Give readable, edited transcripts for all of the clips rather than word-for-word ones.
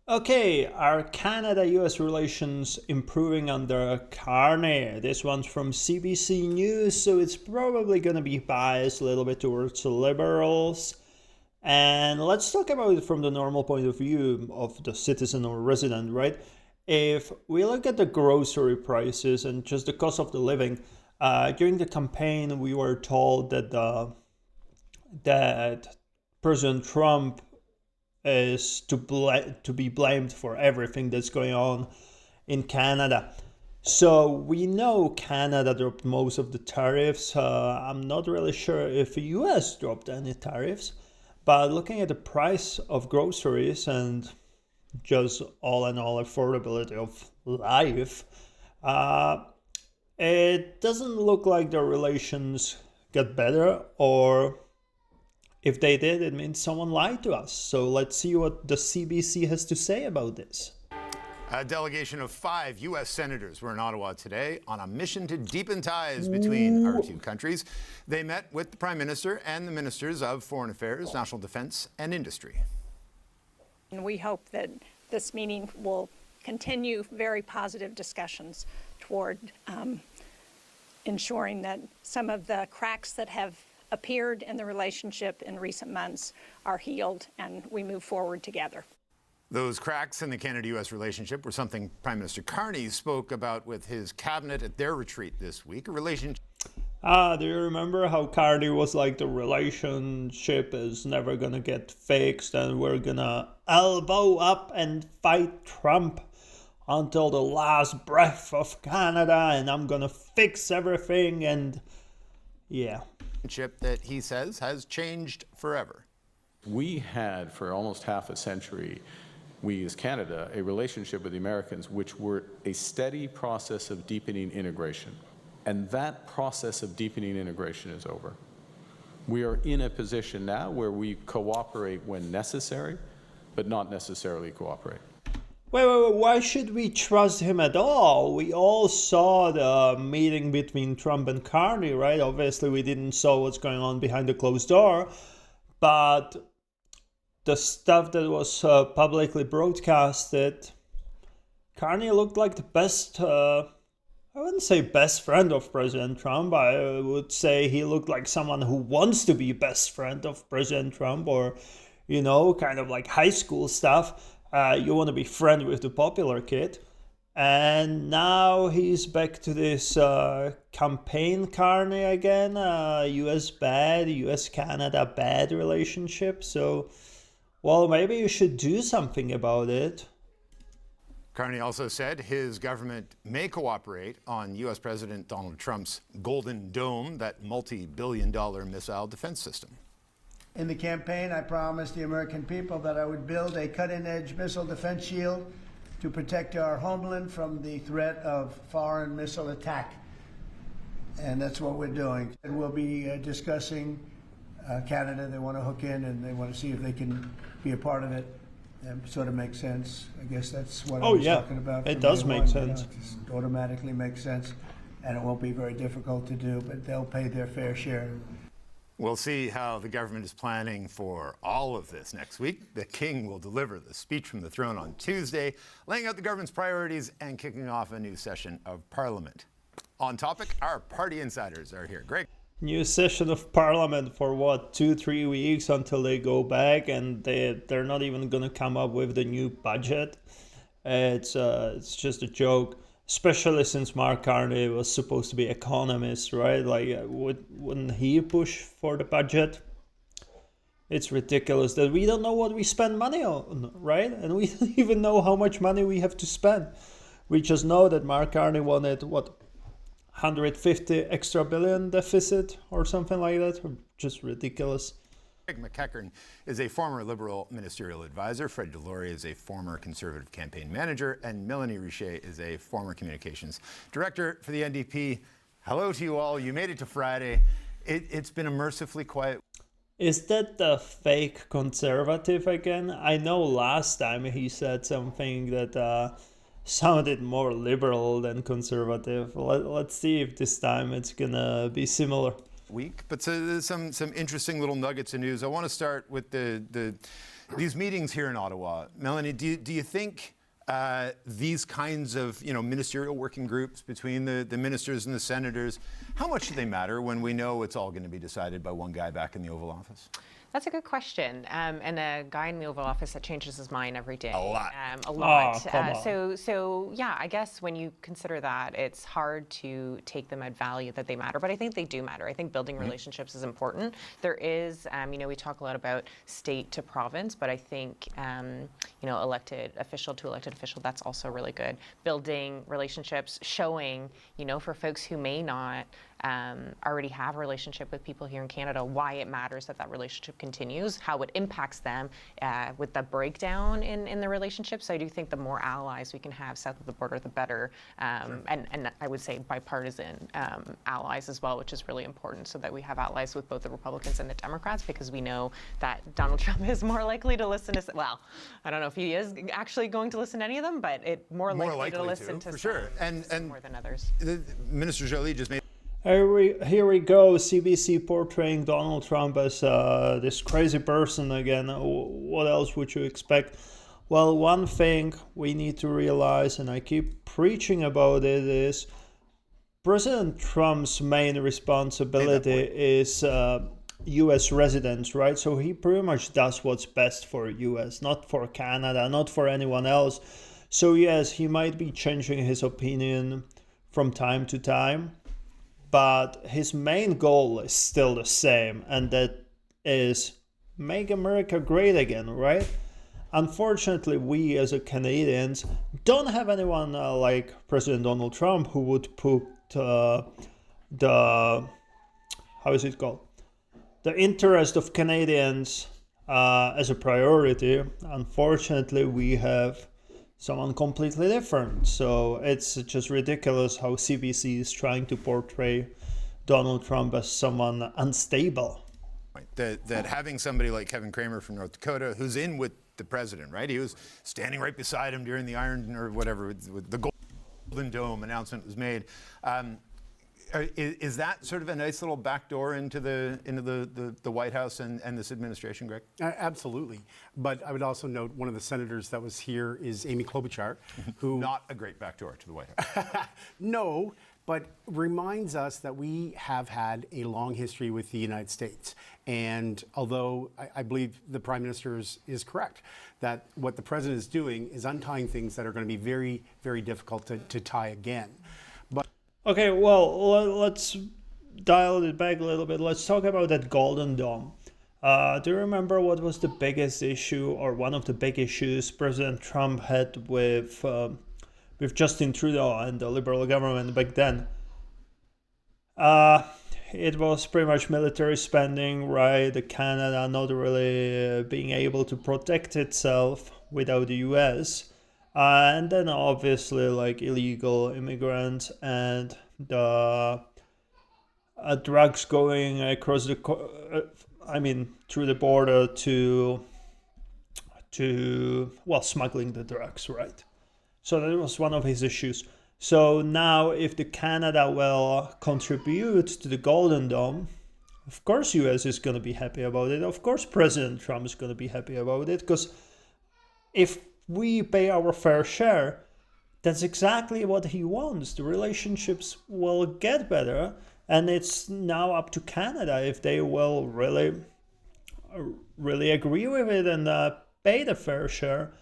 Okay, are Canada-US relations improving under Carney? This one's from CBC News, so it's probably going to be biased a little bit towards the liberals. And let's talk about it from the normal point of view of the citizen or resident, right? If we look at the grocery prices and just the cost of the living, during the campaign, we were told that President Trump is to be blamed for everything that's going on in Canada. So we know Canada dropped most of the tariffs. I'm not really sure if the US dropped any tariffs, but looking at the price of groceries and just all in all affordability of life, uh, it doesn't look like the relations get better, or if they did, it means someone lied to us. So let's see what the CBC has to say about this. A delegation of 5 U.S. senators were in Ottawa today on a mission to deepen ties between our two countries. They met with the Prime Minister and the Ministers of Foreign Affairs, National Defence and Industry. And we hope that this meeting will continue very positive discussions toward ensuring that some of the cracks that have appeared in the relationship in recent months are healed and we move forward together. Those cracks in the Canada-U.S. relationship were something Prime Minister Carney spoke about with his cabinet at their retreat this week. A relationship. Do you remember how Carney was like, the relationship is never gonna get fixed and we're gonna elbow up and fight Trump until the last breath of Canada and I'm gonna fix everything, and yeah. That he says has changed forever. We had, for almost half a century, we as Canada, a relationship with the Americans which were a steady process of deepening integration. And that process of deepening integration is over. We are in a position now where we cooperate when necessary, but not necessarily cooperate. Wait, why should we trust him at all? We all saw the meeting between Trump and Carney, right? Obviously, we didn't saw what's going on behind the closed door, but the stuff that was publicly broadcasted, Carney looked like the best, I wouldn't say best friend of President Trump. I would say he looked like someone who wants to be best friend of President Trump, or, you know, kind of like high school stuff. You want to be friend with the popular kid. And now he's back to this campaign Carney again. US bad, US-Canada bad relationship. So, well, maybe you should do something about it. Carney also said his government may cooperate on U.S. President Donald Trump's Golden Dome, that multi-billion-dollar missile defense system. In the campaign, I promised the American people that I would build a cutting-edge missile defense shield to protect our homeland from the threat of foreign missile attack. And that's what we're doing. And we'll be discussing Canada. They want to hook in and they want to see if they can be a part of it. That sort of makes sense. I guess that's what I was talking about. It does make sense. It automatically makes sense. And it won't be very difficult to do, but they'll pay their fair share. We'll see how the government is planning for all of this next week. The King will deliver the speech from the throne on Tuesday, laying out the government's priorities and kicking off a new session of Parliament. On topic, our party insiders are here. Greg. New session of Parliament for what, 2-3 weeks until they go back, and they're not even gonna come up with the new budget. It's just a joke. Especially since Mark Carney was supposed to be economist, right? Like, wouldn't he push for the budget? It's ridiculous that we don't know what we spend money on, right? And we don't even know how much money we have to spend. We just know that Mark Carney wanted, 150 extra billion deficit or something like that? Just ridiculous. Greg McEachern is a former Liberal ministerial advisor. Fred Delory is a former Conservative campaign manager. And Melanie Richer is a former communications director for the NDP. Hello to you all. You made it to Friday. It's been a mercifully quiet. Is that the fake conservative again? I know last time he said something that sounded more liberal than conservative. Let's see if this time it's gonna be similar. Week, but so there's some interesting little nuggets of news. I want to start with the these meetings here in Ottawa, Melanie, do you think these kinds of ministerial working groups between the ministers and the senators, how much do they matter when we know it's all going to be decided by one guy back in the Oval Office? That's a good question. And a guy in the Oval Office that changes his mind every day. A lot. A lot. Oh, come on. So yeah, I guess when you consider that, it's hard to take them at value that they matter. But I think they do matter. I think building relationships is important. There is, we talk a lot about state to province, but I think, elected official to elected official, that's also really good. Building relationships, showing, for folks who may not already have a relationship with people here in Canada, why it matters that relationship continues, how it impacts them with the breakdown in the relationship. So I do think the more allies we can have south of the border, the better. And I would say bipartisan allies as well, which is really important, so that we have allies with both the Republicans and the Democrats, because we know that Donald Trump is more likely to listen to, well, I don't know if he is actually going to listen to any of them, but more likely to listen to for sure. And more than others. Minister Joly just made. Here we go, CBC portraying Donald Trump as this crazy person again. What else would you expect? Well, one thing we need to realize, and I keep preaching about it, is President Trump's main responsibility is U.S. residents, right? So he pretty much does what's best for U.S., not for Canada, not for anyone else. So yes, he might be changing his opinion from time to time, but his main goal is still the same, and that is make America great again, right? Unfortunately, we as a Canadians don't have anyone like President Donald Trump who would put the interest of Canadians as a priority. Unfortunately, we have someone completely different. So it's just ridiculous how CBC is trying to portray Donald Trump as someone unstable. Right. That having somebody like Kevin Cramer from North Dakota, who's in with the president, right? He was standing right beside him during the Iron or whatever, with the Golden Dome announcement was made. Is that sort of a nice little backdoor into the White House and this administration, Greg? Absolutely. But I would also note one of the senators that was here is Amy Klobuchar, who... Not a great backdoor to the White House. No, but reminds us that we have had a long history with the United States. And although I believe the Prime Minister is correct, that what the President is doing is untying things that are going to be very, very difficult to tie again. Okay, well, let's dial it back a little bit. Let's talk about that Golden Dome. Do you remember what was the biggest issue, or one of the big issues President Trump had with Justin Trudeau and the Liberal government back then? It was pretty much military spending, right? Canada not really being able to protect itself without the US. And then obviously like illegal immigrants and the drugs going across the through the border to smuggling the drugs, right? So that was one of his issues. So now if the Canada will contribute to the Golden Dome, of course US is going to be happy about it. Of course President Trump is going to be happy about it, because if we pay our fair share, that's exactly what he wants. The relationships will get better, and it's now up to Canada if they will really agree with it and pay the fair share.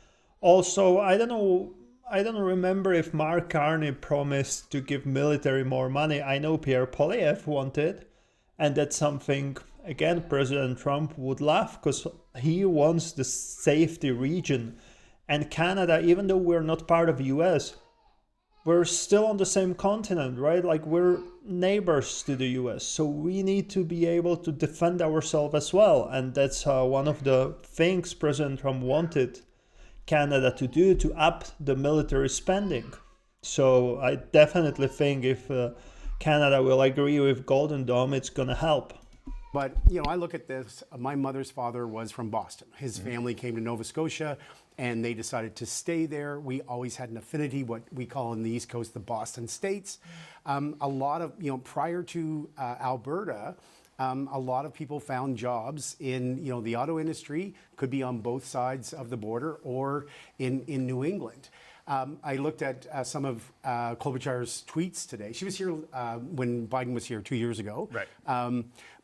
Also, I don't remember if Mark Carney promised to give military more money. I know Pierre Poilievre wanted, and that's something, again, President Trump would love, because he wants the safety region. And Canada, even though we're not part of the US, we're still on the same continent, right? Like, we're neighbors to the US. So we need to be able to defend ourselves as well. And that's one of the things President Trump wanted Canada to do, to up the military spending. So I definitely think if Canada will agree with Golden Dome, it's going to help. But, I look at this. My mother's father was from Boston. His family came to Nova Scotia, and they decided to stay there. We always had an affinity, what we call in the East Coast the Boston States. A lot of, prior to Alberta, a lot of people found jobs in, the auto industry, could be on both sides of the border or in New England. I looked at some of Klobuchar's tweets today. She was here when Biden was here 2 years ago. Right.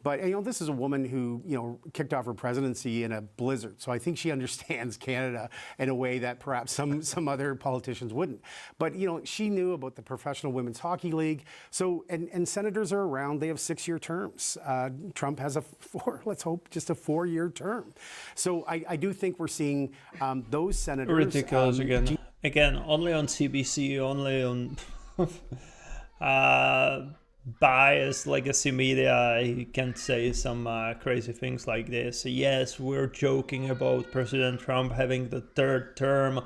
But this is a woman who kicked off her presidency in a blizzard. So I think she understands Canada in a way that perhaps some other politicians wouldn't. But she knew about the Professional Women's Hockey League. So and senators are around. They have 6-year terms. Trump has let's hope, just a 4-year term. So I do think we're seeing those senators. Ridiculous again. Again, only on CBC, only on biased legacy media, he can say some crazy things like this. Yes, we're joking about President Trump having the 3rd term,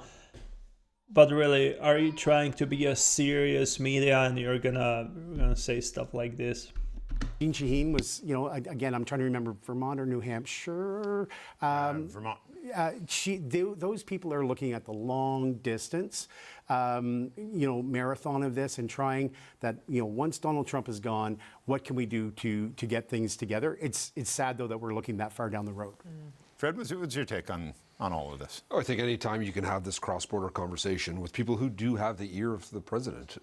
but really, are you trying to be a serious media and you're gonna say stuff like this? Jean Shaheen was, again, I'm trying to remember, Vermont or New Hampshire. Vermont. Those people are looking at the long distance, marathon of this and trying that, once Donald Trump is gone, what can we do to get things together? It's sad, though, that we're looking that far down the road. Fred, what's your take on all of this? I think anytime you can have this cross-border conversation with people who do have the ear of the president,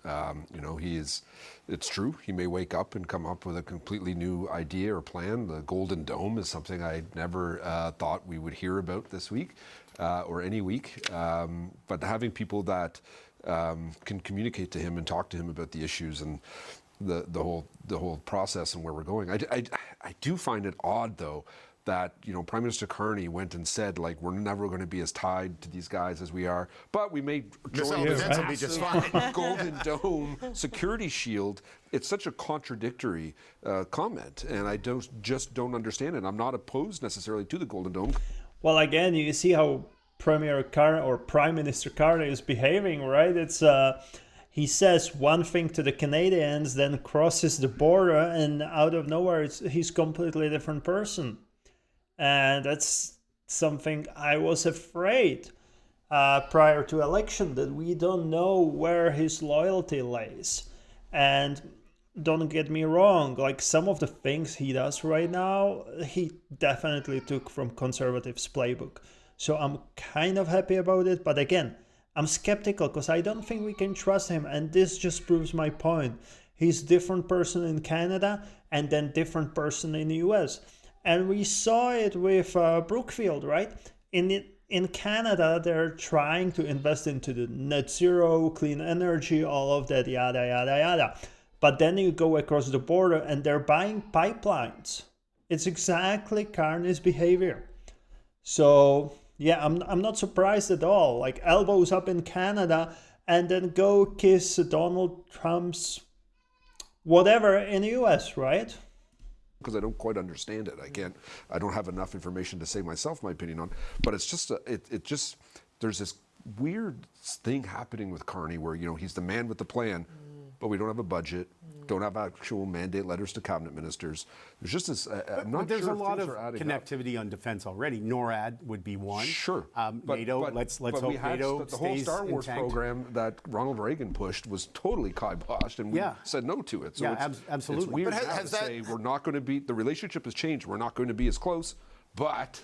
it's true, he may wake up and come up with a completely new idea or plan. The Golden Dome is something I never thought we would hear about this week or any week. But having people that can communicate to him and talk to him about the issues and the whole process and where we're going. I do find it odd, though, that Prime Minister Carney went and said, like, we're never going to be as tied to these guys as we are, but we may join this will be just fine. Golden Dome security shield. It's such a contradictory comment, and I just don't understand it. I'm not opposed necessarily to the Golden Dome. Well, again, you see how Prime Minister Carney is behaving, right? It's he says one thing to the Canadians, then crosses the border, and out of nowhere, he's a completely different person. And that's something I was afraid prior to election, that we don't know where his loyalty lays. And don't get me wrong, like some of the things he does right now, he definitely took from Conservatives' playbook. So I'm kind of happy about it. But again, I'm skeptical because I don't think we can trust him. And this just proves my point. He's different person in Canada and then different person in the US. And we saw it with Brookfield, right? In Canada, they're trying to invest into the net zero, clean energy, all of that, yada, yada, yada. But then you go across the border and they're buying pipelines. It's exactly Carney's behavior. So, yeah, I'm not surprised at all. Like, elbows up in Canada and then go kiss Donald Trump's whatever in the US, right? Because I don't quite understand it. I don't have enough information to say myself my opinion on, but it's just, there's this weird thing happening with Carney where, he's the man with the plan, but we don't have a budget, don't have actual mandate letters to cabinet ministers. There's just this, I'm not but there's sure a lot of connectivity on defense already. NORAD would be one. Sure. NATO, let's hope NATO the whole stays Star Wars intact. program that Ronald Reagan pushed was totally kiboshed, and we said no to it. So absolutely. It's weird But now to say we're not going to be, the relationship has changed, we're not going to be as close, but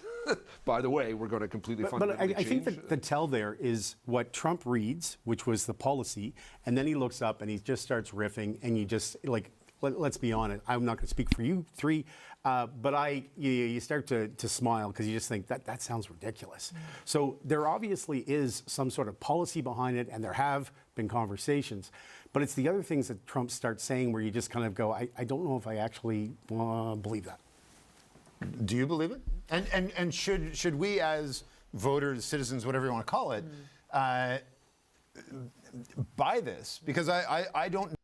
by the way, we're going to completely fundamentally But I think change. the tell there is what Trump reads, which was the policy, and then he looks up and he just starts riffing, and you just, like, let's be honest, I'm not going to speak for you three, but you start to smile because you just think that sounds ridiculous. So there obviously is some sort of policy behind it, and there have been conversations, but it's the other things that Trump starts saying where you just kind of go, I don't know if I actually believe that. Do you believe it? And should we as voters, citizens, whatever you want to call it, buy this? Because I don't.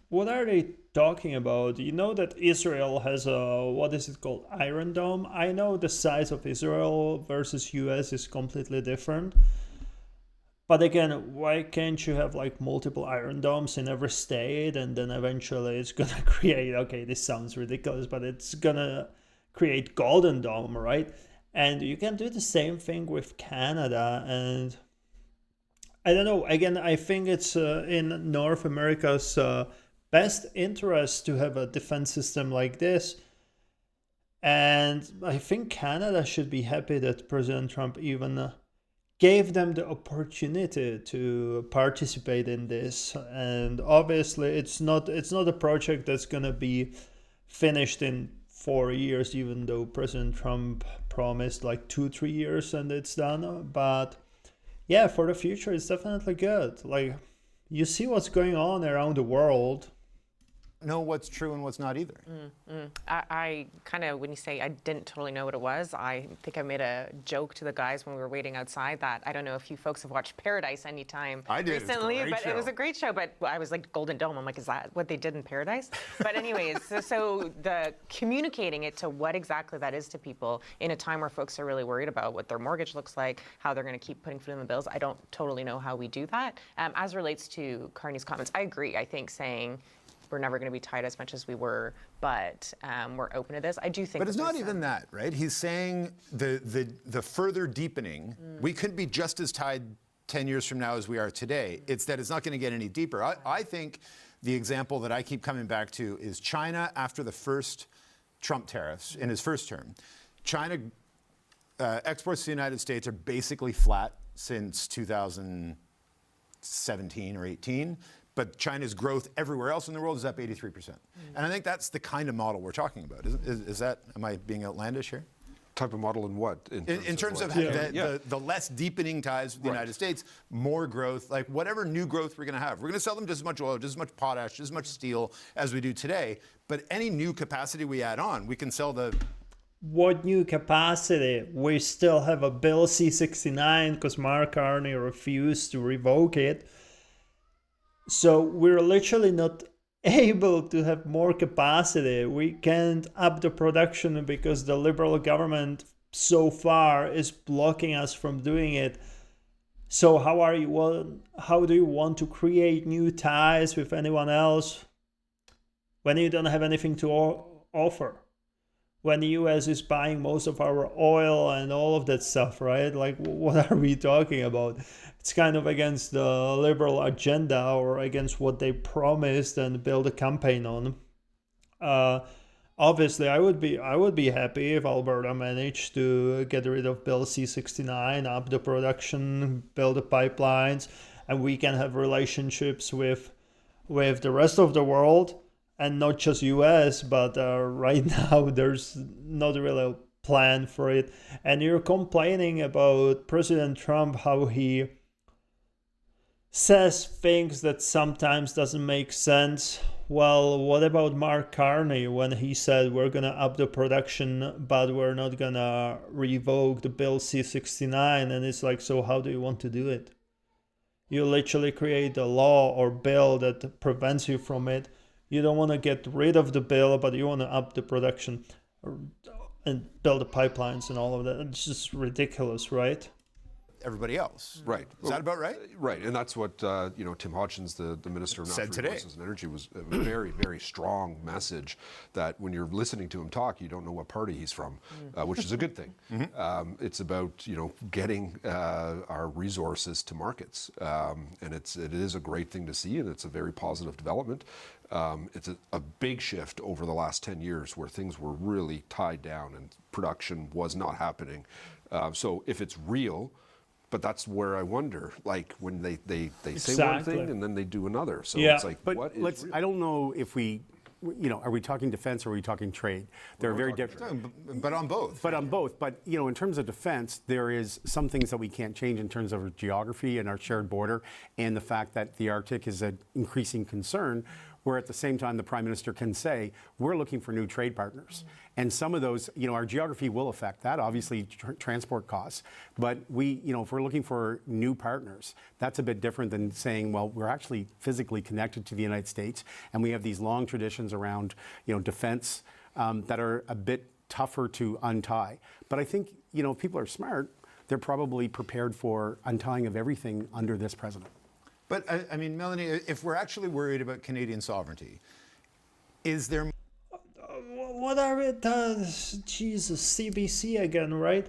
What are they talking about? You know that Israel has a, what is it called, Iron Dome? I know the size of Israel versus US is completely different. But again, why can't you have like multiple Iron Domes in every state, and then eventually it's gonna create, okay, this sounds ridiculous, but it's gonna create Golden Dome, right? And you can do the same thing with Canada, and I don't know, again, I think it's in North America's best interest to have a defense system like this. And I think Canada should be happy that President Trump even gave them the opportunity to participate in this. And obviously it's not a project that's going to be finished in 4 years, even though President Trump promised like 2-3 years and it's done. But yeah, for the future it's definitely good. Like, you see what's going on around the world. Know what's true and what's not either. I kind of, when you say I didn't totally know what it was, I think I made a joke to the guys when we were waiting outside that I don't know if you folks have watched Paradise anytime I did. recently, It's a great but it was show. a great show. But I was like, Golden Dome. I'm like, is that what they did in Paradise? But anyways, so the communicating it to what exactly that is to people in a time where folks are really worried about what their mortgage looks like, how they're going to keep putting food in the bills. I don't totally know how we do that. As relates to Carney's comments, I agree. I think saying we're never going to be tied as much as we were, but we're open to this. I do think. But it's not even that, right? He's saying the further deepening, we could be just as tied 10 years from now as we are today. It's that it's not going to get any deeper. I think the example that I keep coming back to is China after the first Trump tariffs in his first term. China exports to the United States are basically flat since 2017 or 18. But China's growth everywhere else in the world is up 83%. And I think that's the kind of model we're talking about. Is that, am I being outlandish here? Type of model in what? In terms of what? the less deepening ties with the United States, more growth, like whatever new growth we're going to have. We're going to sell them just as much oil, just as much potash, just as much steel as we do today. But any new capacity we add on, we can sell the... What new capacity? We still have a Bill C-69 because Mark Carney refused to revoke it. So we're literally not able to have more capacity. We can't up the production because the Liberal government so far is blocking us from doing it. So how do you want to create new ties with anyone else when you don't have anything to offer? When the US is buying most of our oil and all of that stuff, right? Like, what are we talking about? It's kind of against the liberal agenda or against what they promised and build a campaign on. Obviously, I would be happy if Alberta managed to get rid of Bill C-69, up the production, build the pipelines, and we can have relationships with the rest of the world. And not just US, but right now there's not really a plan for it. And you're complaining about President Trump, how he says things that sometimes doesn't make sense. Well, what about Mark Carney when he said we're going to up the production, but we're not going to revoke the Bill C-69? And it's like, so how do you want to do it? You literally create a law or bill that prevents you from it. You don't want to get rid of the bill, but you want to up the production and build the pipelines and all of that. It's just ridiculous, right? Everybody else. Right. Is that about right? Right, and that's what Tim Hodgins, the Minister of Said Natural today. Resources and Energy, was a very, very strong message that when you're listening to him talk, you don't know what party he's from, which is a good thing. It's about getting our resources to markets, and it is a great thing to see, and it's a very positive development. It's a big shift over the last 10 years where things were really tied down and production was not happening. So if it's real. But that's where I wonder, like when they say one thing and then they do another. So it's like, but what is real? I don't know if we, are we talking defense or are we talking trade? They're very different. But on both. But on both. But, in terms of defense, there is some things that we can't change in terms of our geography and our shared border and the fact that the Arctic is an increasing concern, where at the same time the Prime Minister can say, we're looking for new trade partners. And some of those, our geography will affect that, obviously transport costs. But if we're looking for new partners, that's a bit different than saying, well, we're actually physically connected to the United States and we have these long traditions around, defense that are a bit tougher to untie. But I think, if people are smart, they're probably prepared for untying of everything under this president. But I mean, Melanie, if we're actually worried about Canadian sovereignty, is there... What are it? Jesus, CBC again, right?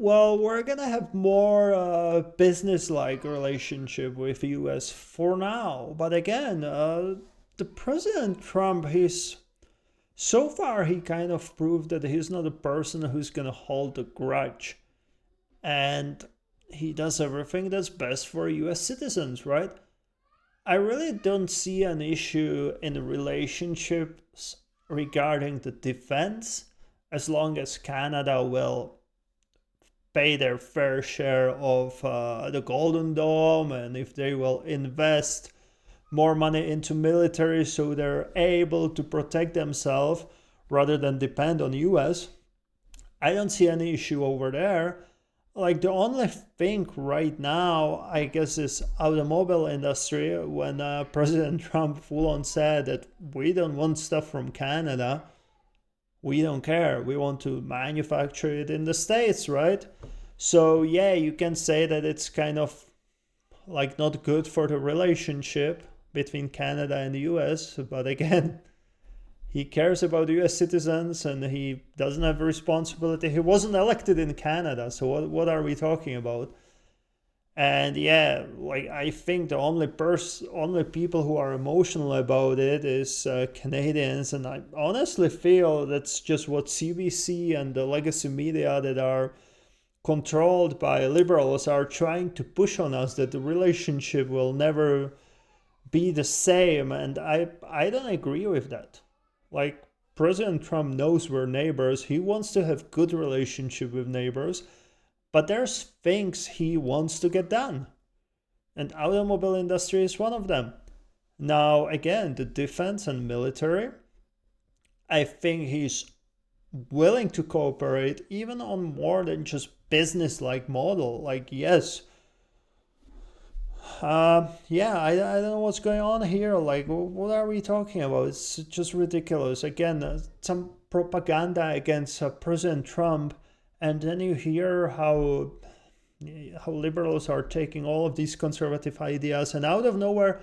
Well, we're gonna have more business-like relationship with U.S. for now. But again, the President Trump, so far he kind of proved that he's not a person who's gonna hold a grudge, and he does everything that's best for U.S. citizens, right? I really don't see an issue in relationships regarding the defense as long as Canada will pay their fair share of the Golden Dome, and if they will invest more money into military so they're able to protect themselves rather than depend on US. I don't see any issue over there. Like the only thing right now, I guess, is automobile industry when President Trump full on said that we don't want stuff from Canada. We don't care. We want to manufacture it in the States, right? So yeah, you can say that it's kind of like not good for the relationship between Canada and the US, but again, he cares about US citizens and he doesn't have a responsibility. He wasn't elected in Canada, so what are we talking about? And yeah, like I think the only people who are emotional about it is Canadians, and I honestly feel that's just what CBC and the legacy media that are controlled by liberals are trying to push on us, that the relationship will never be the same, and I don't agree with that. Like President Trump knows we're neighbors. He wants to have good relationship with neighbors. But there's things he wants to get done. And automobile industry is one of them. Now, again, the defense and military, I think he's willing to cooperate even on more than just business-like model. Like, yes, I don't know what's going on here. Like, what are we talking about? It's just ridiculous. Again, some propaganda against President Trump. And then you hear how liberals are taking all of these conservative ideas, and out of nowhere,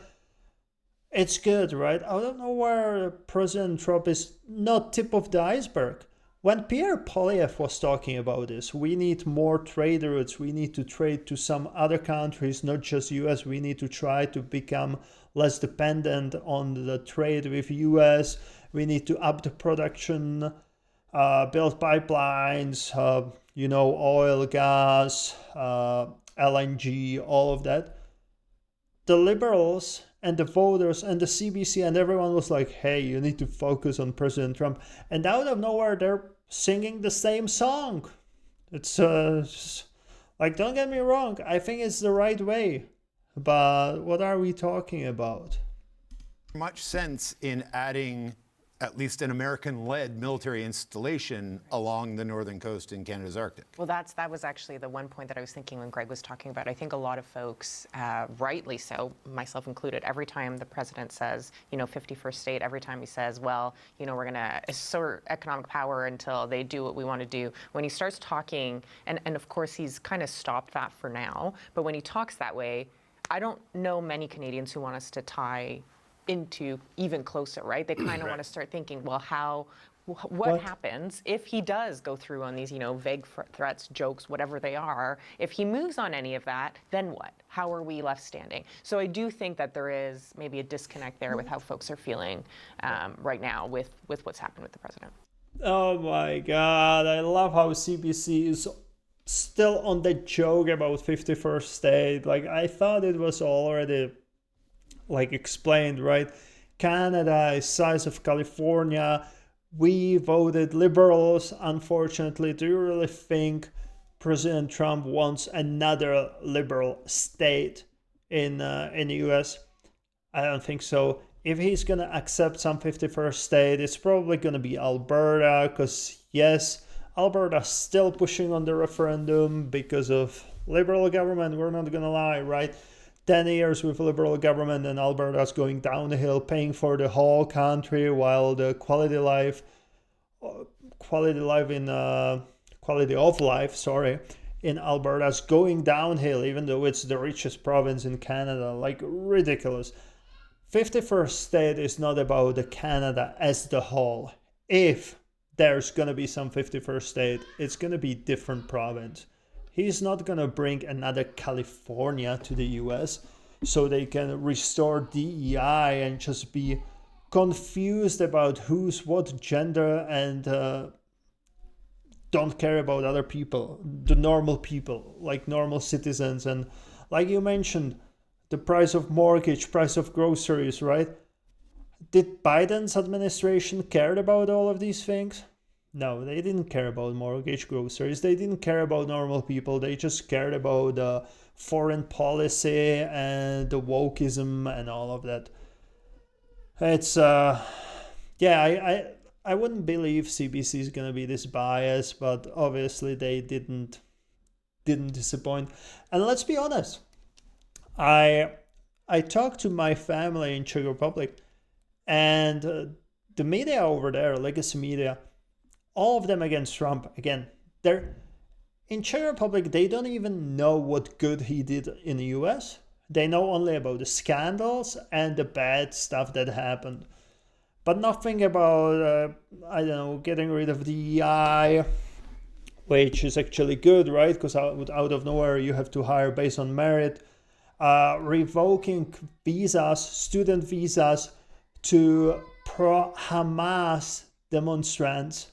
it's good, right? Out of nowhere, President Trump is not tip of the iceberg. When Pierre Poilievre was talking about this, we need more trade routes, we need to trade to some other countries, not just US, we need to try to become less dependent on the trade with US, we need to up the production, build pipelines, oil, gas, LNG, all of that. The liberals and the voters and the CBC and everyone was like, hey, you need to focus on President Trump. And out of nowhere, they're singing the same song. It's like, don't get me wrong, I think it's the right way. But what are we talking about? Much sense in adding at least an American-led military installation along the northern coast in Canada's Arctic. Well, that was actually the one point that I was thinking when Greg was talking about. I think a lot of folks, rightly so, myself included, every time the president says, 51st state, every time he says, well, we're going to assert economic power until they do what we want to do. When he starts talking, and of course he's kind of stopped that for now, but when he talks that way, I don't know many Canadians who want us to tie into even closer, right? They kind of want to start thinking, well, what happens if he does go through on these, vague threats, jokes, whatever they are? If he moves on any of that, then what? How are we left standing? So I do think that there is maybe a disconnect there with how folks are feeling right now with what's happened with the president. Oh my God, I love how CBC is still on the joke about 51st state. Like, I thought it was already explained, right? Canada is size of California. We voted liberals, unfortunately. Do you really think President Trump wants another liberal state in the US? I don't think so. If he's going to accept some 51st state, it's probably going to be Alberta, because yes, Alberta's still pushing on the referendum because of liberal government. We're not going to lie, right? 10 years with liberal government and Alberta's going downhill, paying for the whole country, while the quality of life in Alberta's going downhill, even though it's the richest province in Canada. Like, ridiculous. 51st state is not about the Canada as the whole. If there's gonna be some 51st state, it's gonna be different province. He's not going to bring another California to the US so they can restore DEI and just be confused about who's what gender and don't care about other people, the normal people, like normal citizens. And like you mentioned, the price of mortgage, price of groceries, right? Did Biden's administration care about all of these things? No, they didn't care about mortgage, groceries. They didn't care about normal people. They just cared about foreign policy and the wokeism and all of that. It's I wouldn't believe CBC is gonna be this biased, but obviously they didn't disappoint. And let's be honest, I talked to my family in Czech Republic, and the media over there, legacy media, all of them against Trump. Again, they're in Czech Republic. They don't even know what good he did in the US. They know only about the scandals and the bad stuff that happened, but nothing about getting rid of DEI, which is actually good, right? Because out of nowhere you have to hire based on merit, revoking visas, student visas to pro-Hamas demonstrants.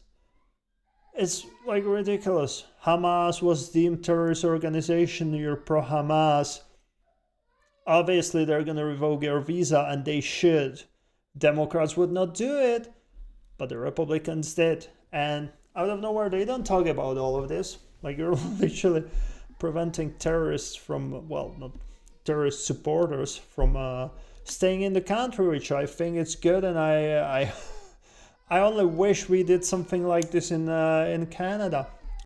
It's like ridiculous. Hamas was deemed terrorist organization. You're pro-Hamas. Obviously, they're going to revoke your visa, and they should. Democrats would not do it, but the Republicans did. And out of nowhere, they don't talk about all of this. Like, you're literally preventing terrorists from, well, not terrorist supporters from staying in the country, which I think it's good. And I only wish we did something like this in Canada.